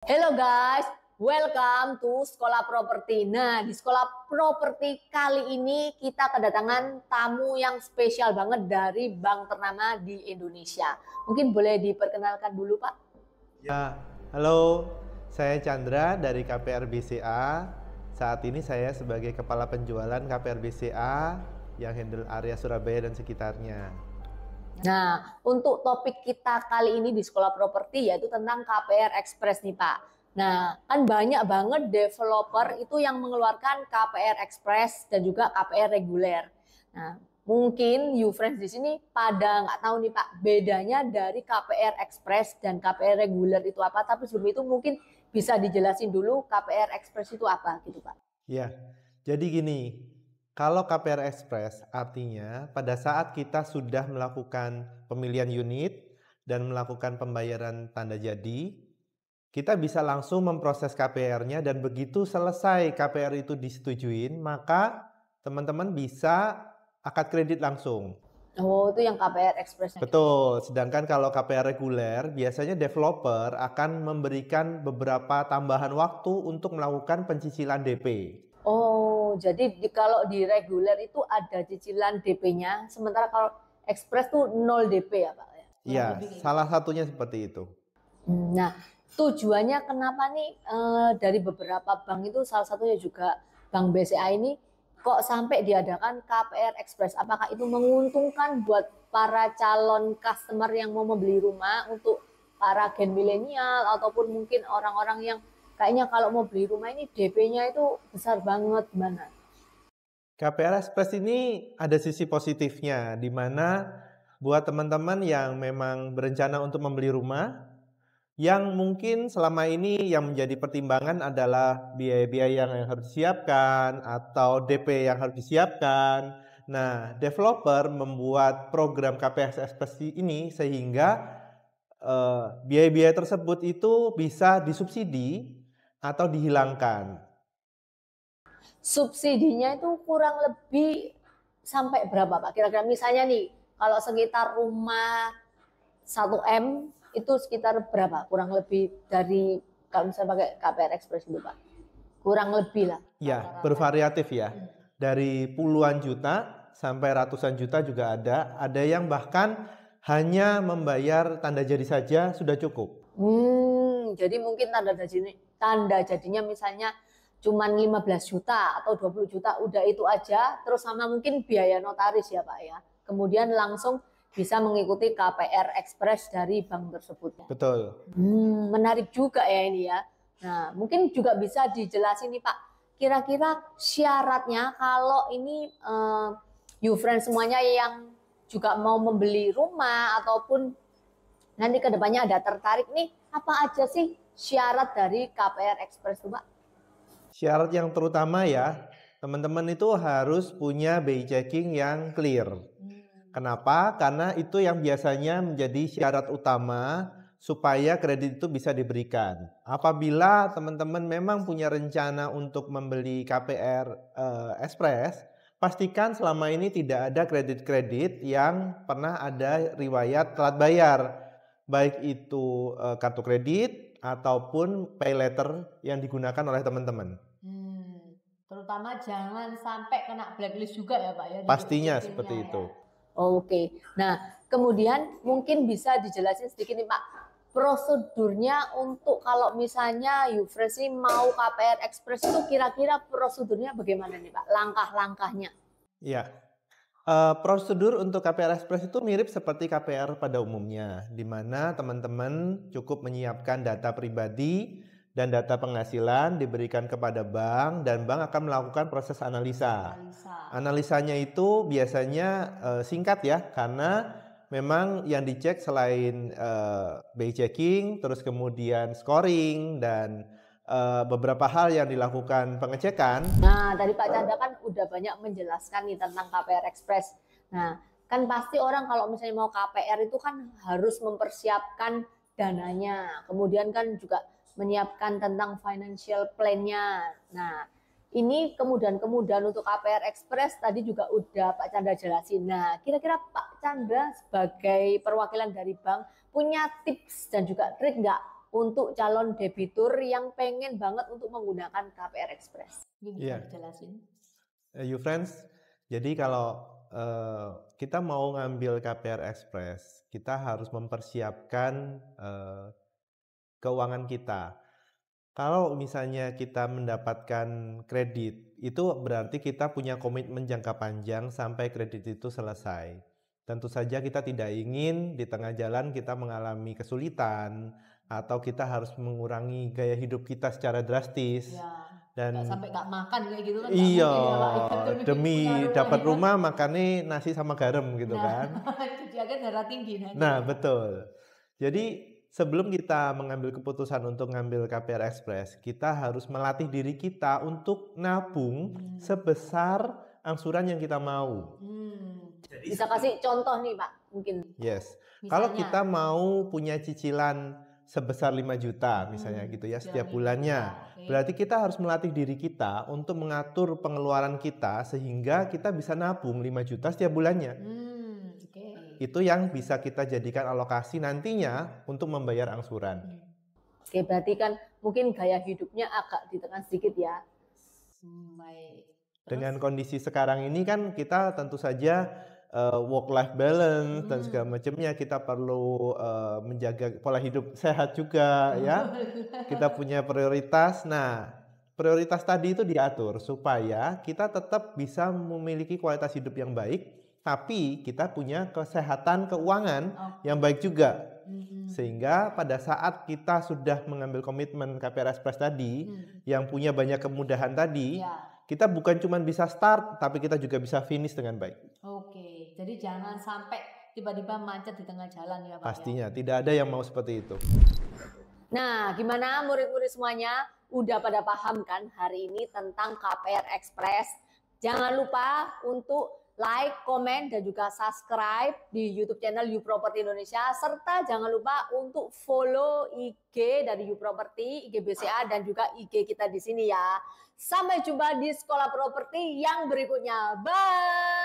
Hello guys, welcome to Sekolah Properti. Nah, di Sekolah Properti kali ini kita kedatangan tamu yang spesial banget dari bank ternama di Indonesia. Mungkin boleh diperkenalkan dulu, Pak? Ya, halo, saya Chandra dari KPR BCA. Saat ini saya sebagai Kepala Penjualan KPR BCA yang handle area Surabaya dan sekitarnya. Nah, untuk topik kita kali ini di Sekolah Properti yaitu tentang KPR Express nih, Pak. Nah, kan banyak banget developer itu yang mengeluarkan KPR Express dan juga KPR reguler. Nah, mungkin you friends di sini pada nggak tahu nih Pak, bedanya dari KPR Express dan KPR reguler itu apa. Tapi sebelum itu mungkin bisa dijelasin dulu KPR Express itu apa gitu Pak. Ya, jadi gini, kalau KPR Express artinya pada saat kita sudah melakukan pemilihan unit dan melakukan pembayaran tanda jadi, kita bisa langsung memproses KPR-nya dan begitu selesai KPR itu disetujuin, maka teman-teman bisa akad kredit langsung. Oh, itu yang KPR Express-nya. Betul, sedangkan kalau KPR reguler, biasanya developer akan memberikan beberapa tambahan waktu untuk melakukan pencicilan DP. Oh, jadi kalau di reguler itu ada cicilan DP-nya, sementara kalau Express tuh 0 DP ya Pak? Iya, salah satunya seperti itu. Nah, tujuannya kenapa nih dari beberapa bank itu salah satunya juga Bank BCA ini kok sampai diadakan KPR Express? Apakah itu menguntungkan buat para calon customer yang mau membeli rumah untuk para gen milenial ataupun mungkin orang-orang yang kayaknya kalau mau beli rumah ini DP-nya itu besar banget mana? KPR Express ini ada sisi positifnya, di mana buat teman-teman yang memang berencana untuk membeli rumah, yang mungkin selama ini yang menjadi pertimbangan adalah biaya-biaya yang harus disiapkan atau DP yang harus disiapkan. Nah, developer membuat program KPR Express ini sehingga biaya-biaya tersebut itu bisa disubsidi atau dihilangkan. Subsidinya itu kurang lebih sampai berapa Pak? Kira-kira misalnya nih, kalau sekitar rumah 1 M itu sekitar berapa? Kurang lebih dari kalau misalnya pakai KPR Express itu Pak. Kurang lebih lah. Ya, bervariatif ya. Dari puluhan juta sampai ratusan juta juga ada. Ada yang bahkan hanya membayar tanda jadi saja sudah cukup. Jadi mungkin tanda jadinya misalnya cuman 15 juta atau 20 juta udah itu aja, terus sama mungkin biaya notaris ya Pak ya. Kemudian langsung bisa mengikuti KPR Express dari bank tersebut. Betul. Menarik juga ya ini ya. Nah, mungkin juga bisa dijelasin nih Pak, kira-kira syaratnya kalau ini you friends semuanya yang juga mau membeli rumah ataupun nanti kedepannya ada tertarik nih, apa aja sih syarat dari KPR Express tuh Pak? Syarat yang terutama ya, teman-teman itu harus punya BI checking yang clear. Kenapa? Karena itu yang biasanya menjadi syarat utama supaya kredit itu bisa diberikan. Apabila teman-teman memang punya rencana untuk membeli KPR Express, pastikan selama ini tidak ada kredit-kredit yang pernah ada riwayat telat bayar, baik itu kartu kredit ataupun pay letter yang digunakan oleh teman-teman. Terutama jangan sampai kena blacklist juga ya Pak ya. Pastinya seperti itu. Oke. Nah, kemudian mungkin bisa dijelasin sedikit nih Pak, prosedurnya untuk kalau misalnya Yufres ini mau KPR Express itu kira-kira prosedurnya bagaimana nih Pak? Langkah-langkahnya. Ya, prosedur untuk KPR Express itu mirip seperti KPR pada umumnya, di mana teman-teman cukup menyiapkan data pribadi dan data penghasilan diberikan kepada bank dan bank akan melakukan proses analisa. Analisanya itu biasanya singkat ya, karena memang yang dicek selain BI checking, terus kemudian scoring dan beberapa hal yang dilakukan pengecekan. Nah, tadi Pak Chandra kan udah banyak menjelaskan nih tentang KPR Express. Nah, kan pasti orang kalau misalnya mau KPR itu kan harus mempersiapkan dananya. Kemudian kan juga menyiapkan tentang financial plan-nya. Nah, ini kemudahan-kemudahan untuk KPR Express tadi juga udah Pak Chandra jelasin. Nah, kira-kira Pak Chandra sebagai perwakilan dari bank punya tips dan juga trik nggak untuk calon debitur yang pengen banget untuk menggunakan KPR Express? Ini bisa Iya. dijelasin. You friends, jadi kalau kita mau ngambil KPR Express, kita harus mempersiapkan keuangan kita. Kalau misalnya kita mendapatkan kredit, itu berarti kita punya komitmen jangka panjang sampai kredit itu selesai. Tentu saja kita tidak ingin di tengah jalan kita mengalami kesulitan atau kita harus mengurangi gaya hidup kita secara drastis. Ya, Dan nggak sampai nggak makan kayak gitu kan? iya, Nggak mungkin ya, Pak. demi Punya dapat ya. rumah makannya nasi sama garam gitu Nah, kan. itu dia kan darah tinggi nanti. Nah, betul. Jadi sebelum kita mengambil keputusan untuk ngambil KPR Express, kita harus melatih diri kita untuk nabung sebesar angsuran yang kita mau. Bisa kasih contoh nih Pak, mungkin. Yes. Misalnya, Kalau kita mau punya cicilan sebesar 5 juta misalnya gitu ya setiap bulannya, berarti kita harus melatih diri kita untuk mengatur pengeluaran kita sehingga kita bisa nabung 5 juta setiap bulannya. Itu yang bisa kita jadikan alokasi nantinya untuk membayar angsuran. Oke, berarti kan mungkin gaya hidupnya agak ditekan sedikit ya. Baik. Dengan kondisi sekarang ini kan kita tentu saja work-life balance dan segala macamnya, kita perlu menjaga pola hidup sehat juga ya. Kita punya prioritas. Nah, prioritas tadi itu diatur supaya kita tetap bisa memiliki kualitas hidup yang baik, tapi kita punya kesehatan keuangan yang baik juga. Sehingga pada saat kita sudah mengambil komitmen KPR Express tadi, yang punya banyak kemudahan tadi, kita bukan cuma bisa start, tapi kita juga bisa finish dengan baik. Oke, jadi jangan sampai tiba-tiba macet di tengah jalan ya Pak. Pastinya, tidak ada yang mau seperti itu. Nah, gimana murid-murid semuanya? Udah pada paham kan hari ini tentang KPR Express? Jangan lupa untuk like, komen, dan juga subscribe di YouTube channel You Property Indonesia. Serta jangan lupa untuk follow IG dari You Property, IG BCA, dan juga IG kita di sini ya. Sampai jumpa di Sekolah Properti yang berikutnya. Bye!